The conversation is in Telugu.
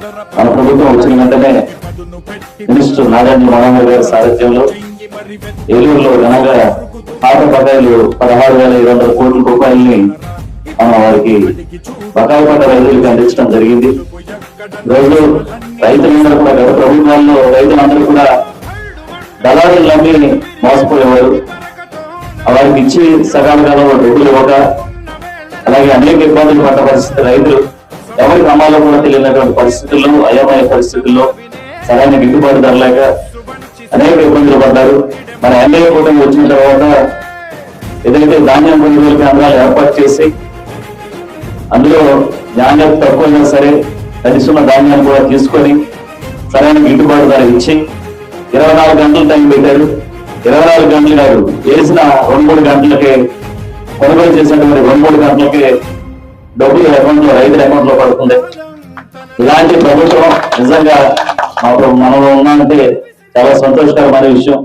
మన ప్రభుత్వం వచ్చిన వెంటనే మినిస్టర్ నారాయణ మనోహర్ గారి సారథ్యంలో ఏలూరులో ఘనంగా పాత బకాయిలు 16,500 కోట్ల రూపాయలని మనం వారికి బకాయి పడ్డ రైతులకు అందించడం జరిగింది. రోజు రైతులందరూ కూడా గత ప్రభుత్వాల్లో రైతులందరూ కూడా దళారులు నమ్మి మోసపోయేవారు. వారికి ఇచ్చి సకాలంలో డబ్బులు ఇవ్వక అలాగే అనేక ఇబ్బందులు పడ్డ పరిస్థితి రైతులు ఎవరికి అమ్మాలో కూడా తెలియనటువంటి పరిస్థితుల్లో అయోమయ పరిస్థితుల్లో సరైన గిట్టుబాటు ధర లేక అనేక ఇబ్బందులు పడ్డారు. మన ఎన్డీఏ కూటమి వచ్చిన తర్వాత ఏదైతే ధాన్యం కొనుగోలు కేంద్రాలు ఏర్పాటు చేసి అందులో ధాన్యం తక్కువైనా సరే తడిసున్న ధాన్యాన్ని కూడా తీసుకొని సరైన గిట్టుబాటు ధర ఇచ్చి 24 గంటలు టైం పెట్టారు. 24 గంటలు కాదు, వేసిన 2-3 గంటలకే కొనుగోలు చేసినటువంటి 2-3 గంటలకే డబ్బులు అకౌంట్ లో రైతుల అకౌంట్ లో పడుతుంది. ఇలాంటి ప్రభుత్వం నిజంగా మనలో ఉన్నామంటే చాలా సంతోషకరమైన విషయం.